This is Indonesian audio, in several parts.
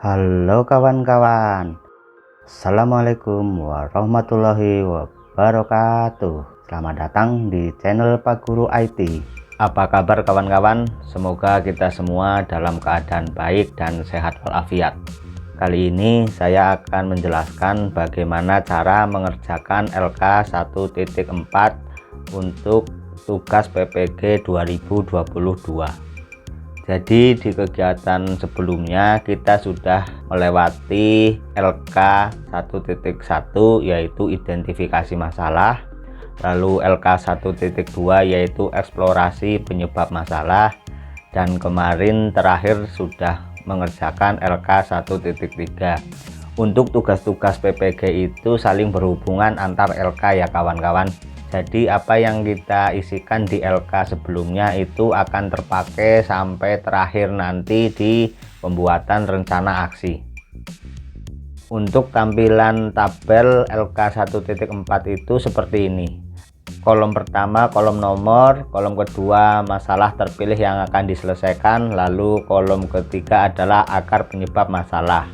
Halo kawan-kawan, Assalamualaikum warahmatullahi wabarakatuh. Selamat datang di channel Pak Guru IT. Apa kabar kawan-kawan? Semoga kita semua dalam keadaan baik dan sehat walafiat. Kali ini saya akan menjelaskan bagaimana cara mengerjakan LK 1.4 untuk tugas PPG 2022. Jadi di kegiatan sebelumnya kita sudah melewati LK 1.1 yaitu identifikasi masalah, lalu LK 1.2 yaitu eksplorasi penyebab masalah, dan kemarin terakhir sudah mengerjakan LK 1.3. Untuk tugas-tugas PPG itu saling berhubungan antar LK ya kawan-kawan. Jadi apa yang kita isikan di LK sebelumnya itu akan terpakai sampai terakhir nanti di pembuatan rencana aksi. Untuk tampilan tabel LK 1.4 itu seperti ini. Kolom pertama kolom nomor, kolom kedua masalah terpilih yang akan diselesaikan, lalu kolom ketiga adalah akar penyebab masalah.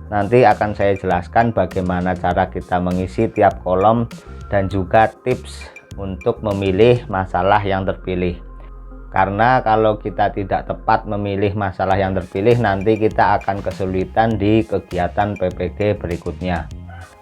Nanti akan saya jelaskan bagaimana cara kita mengisi tiap kolom dan juga tips untuk memilih masalah yang terpilih. Karena kalau kita tidak tepat memilih masalah yang terpilih, nanti kita akan kesulitan di kegiatan PPG berikutnya.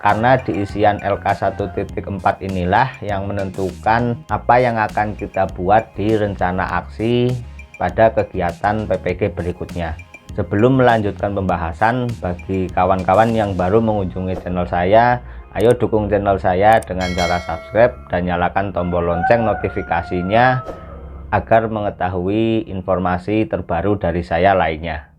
Karena di isian LK 1.4 inilah yang menentukan apa yang akan kita buat di rencana aksi pada kegiatan PPG berikutnya. Sebelum melanjutkan pembahasan, bagi kawan-kawan yang baru mengunjungi channel saya, ayo dukung channel saya dengan cara subscribe dan nyalakan tombol lonceng notifikasinya agar mengetahui informasi terbaru dari saya lainnya.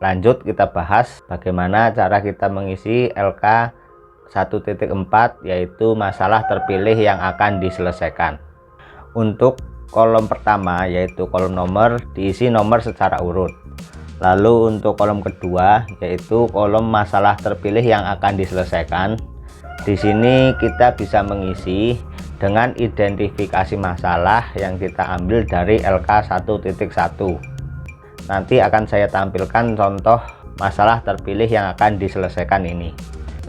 Lanjut kita bahas bagaimana cara kita mengisi LK 1.4 yaitu masalah terpilih yang akan diselesaikan. Untuk kolom pertama yaitu kolom nomor diisi nomor secara urut. Lalu untuk kolom kedua yaitu kolom masalah terpilih yang akan diselesaikan. Di sini kita bisa mengisi dengan identifikasi masalah yang kita ambil dari LK 1.1. Nanti akan saya tampilkan contoh masalah terpilih yang akan diselesaikan ini.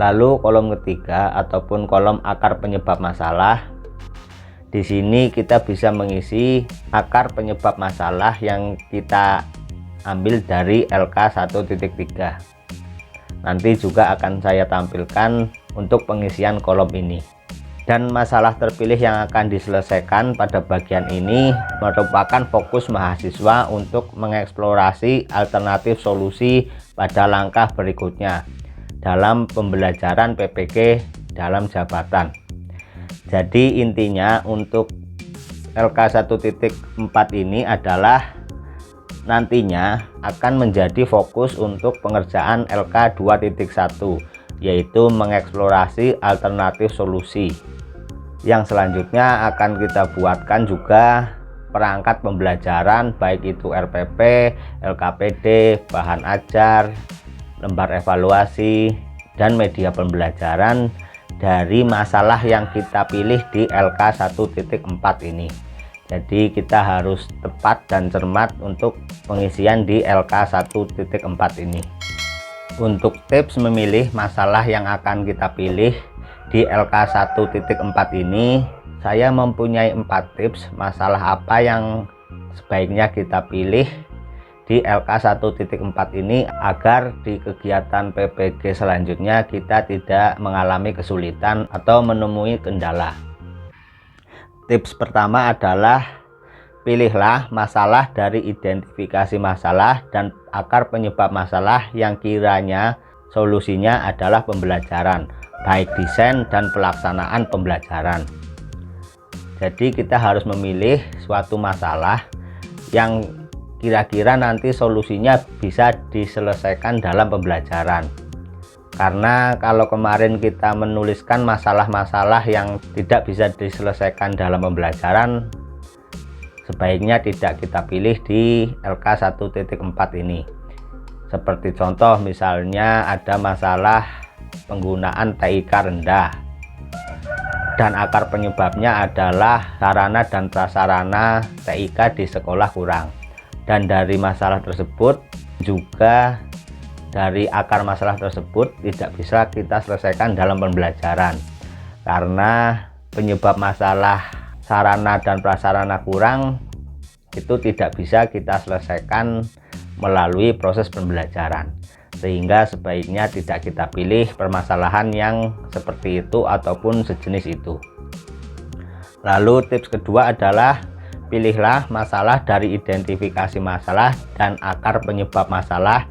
Lalu kolom ketiga ataupun kolom akar penyebab masalah. Di sini kita bisa mengisi akar penyebab masalah yang kita ambil dari LK 1.3. Nanti juga akan saya tampilkan untuk pengisian kolom ini. Dan masalah terpilih yang akan diselesaikan pada bagian ini merupakan fokus mahasiswa untuk mengeksplorasi alternatif solusi pada langkah berikutnya dalam pembelajaran PPG dalam jabatan. Jadi intinya untuk LK 1.4 ini adalah nantinya akan menjadi fokus untuk pengerjaan LK 2.1 yaitu mengeksplorasi alternatif solusi. Yang selanjutnya akan kita buatkan juga perangkat pembelajaran baik itu RPP, LKPD, bahan ajar, lembar evaluasi, dan media pembelajaran dari masalah yang kita pilih di LK 1.4 ini. Jadi kita harus tepat dan cermat untuk pengisian di LK 1.4 ini. Untuk tips memilih masalah yang akan kita pilih di LK 1.4 ini, saya mempunyai 4 tips masalah apa yang sebaiknya kita pilih di LK 1.4 ini agar di kegiatan PPG selanjutnya kita tidak mengalami kesulitan atau menemui kendala. Tips pertama adalah pilihlah masalah dari identifikasi masalah dan akar penyebab masalah yang kiranya solusinya adalah pembelajaran, baik desain dan pelaksanaan pembelajaran. Jadi kita harus memilih suatu masalah yang kira-kira nanti solusinya bisa diselesaikan dalam pembelajaran. Karena kalau kemarin kita menuliskan masalah-masalah yang tidak bisa diselesaikan dalam pembelajaran, sebaiknya tidak kita pilih di LK 1.4 ini. Seperti contoh misalnya ada masalah penggunaan TIK rendah dan akar penyebabnya adalah sarana dan prasarana TIK di sekolah kurang, dan dari masalah tersebut juga dari akar masalah tersebut tidak bisa kita selesaikan dalam pembelajaran, karena penyebab masalah sarana dan prasarana kurang itu tidak bisa kita selesaikan melalui proses pembelajaran, sehingga sebaiknya tidak kita pilih permasalahan yang seperti itu ataupun sejenis itu. Lalu tips kedua adalah pilihlah masalah dari identifikasi masalah dan akar penyebab masalah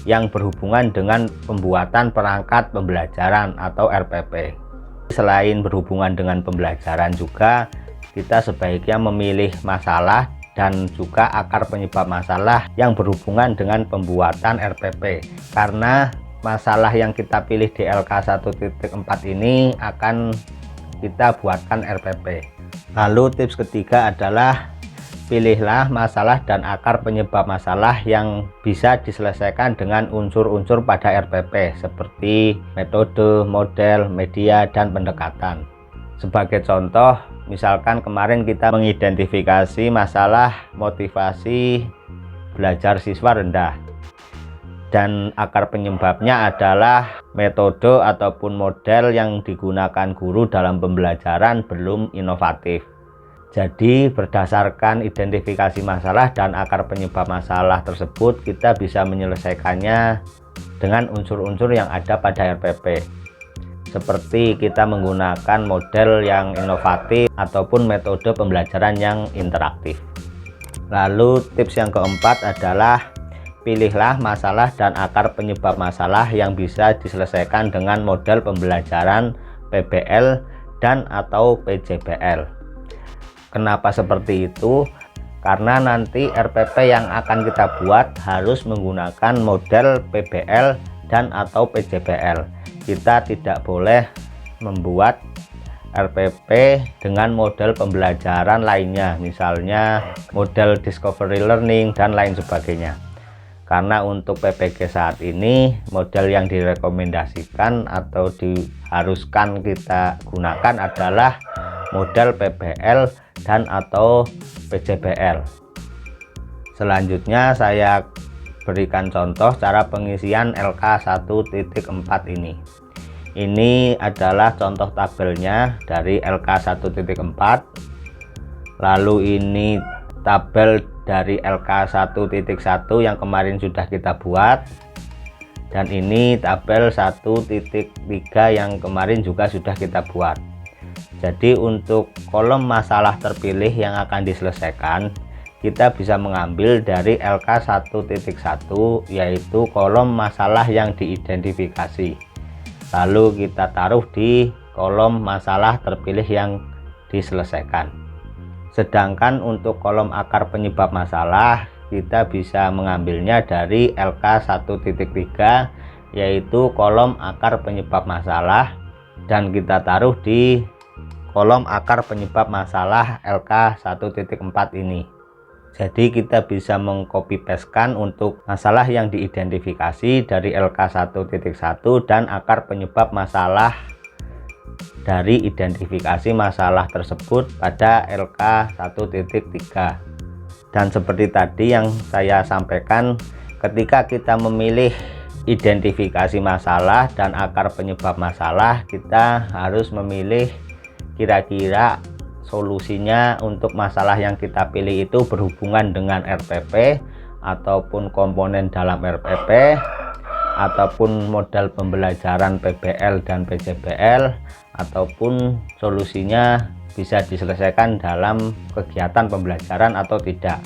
yang berhubungan dengan pembuatan perangkat pembelajaran atau RPP. Selain berhubungan dengan pembelajaran juga kita sebaiknya memilih masalah dan juga akar penyebab masalah yang berhubungan dengan pembuatan RPP, karena masalah yang kita pilih di LK 1.4 ini akan kita buatkan RPP. Lalu tips ketiga adalah pilihlah masalah dan akar penyebab masalah yang bisa diselesaikan dengan unsur-unsur pada RPP seperti metode, model, media, dan pendekatan. Sebagai contoh, misalkan kemarin kita mengidentifikasi masalah motivasi belajar siswa rendah, dan akar penyebabnya adalah metode ataupun model yang digunakan guru dalam pembelajaran belum inovatif. Jadi berdasarkan identifikasi masalah dan akar penyebab masalah tersebut, kita bisa menyelesaikannya dengan unsur-unsur yang ada pada RPP, seperti kita menggunakan model yang inovatif ataupun metode pembelajaran yang interaktif. Lalu tips yang keempat adalah pilihlah masalah dan akar penyebab masalah yang bisa diselesaikan dengan model pembelajaran PBL dan atau PJBL. Kenapa seperti itu? Karena nanti RPP yang akan kita buat harus menggunakan model PBL dan atau PJBL. Kita tidak boleh membuat RPP dengan model pembelajaran lainnya, misalnya model discovery learning dan lain sebagainya. Karena untuk PPG saat ini model yang direkomendasikan atau diharuskan kita gunakan adalah model PBL dan atau PJBL. Selanjutnya saya berikan contoh cara pengisian LK 1.4 ini. Ini adalah contoh tabelnya dari LK 1.4. Lalu ini tabel dari LK 1.1 yang kemarin sudah kita buat, dan ini tabel 1.3 yang kemarin juga sudah kita buat. Jadi untuk kolom masalah terpilih yang akan diselesaikan, kita bisa mengambil dari LK 1.1, yaitu kolom masalah yang diidentifikasi, lalu kita taruh di kolom masalah terpilih yang diselesaikan. Sedangkan untuk kolom akar penyebab masalah, kita bisa mengambilnya dari LK 1.3, yaitu kolom akar penyebab masalah, dan kita taruh di kolom akar penyebab masalah LK 1.4 ini. Jadi kita bisa mengcopy pastekan untuk masalah yang diidentifikasi dari LK 1.1 dan akar penyebab masalah dari identifikasi masalah tersebut pada LK 1.3. Dan seperti tadi yang saya sampaikan, ketika kita memilih identifikasi masalah dan akar penyebab masalah, kita harus memilih kira-kira solusinya untuk masalah yang kita pilih itu berhubungan dengan RPP ataupun komponen dalam RPP ataupun model pembelajaran PBL dan PJBL, ataupun solusinya bisa diselesaikan dalam kegiatan pembelajaran atau tidak.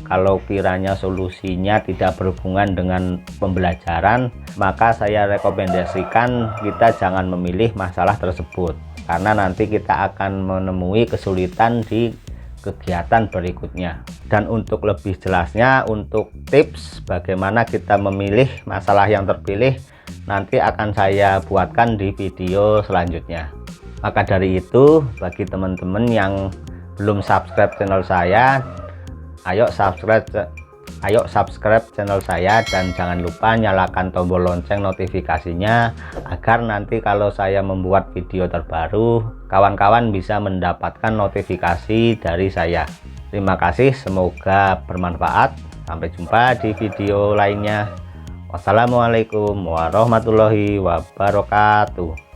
Kalau kiranya solusinya tidak berhubungan dengan pembelajaran, maka saya rekomendasikan kita jangan memilih masalah tersebut, karena nanti kita akan menemui kesulitan di kegiatan berikutnya. Dan untuk lebih jelasnya, untuk tips bagaimana kita memilih masalah yang terpilih, nanti akan saya buatkan di video selanjutnya. Maka dari itu, bagi teman-teman yang belum subscribe channel saya, ayo subscribe channel saya, dan jangan lupa nyalakan tombol lonceng notifikasinya agar nanti kalau saya membuat video terbaru, kawan-kawan bisa mendapatkan notifikasi dari saya. Terima kasih, semoga bermanfaat. Sampai jumpa di video lainnya. Wassalamualaikum warahmatullahi wabarakatuh.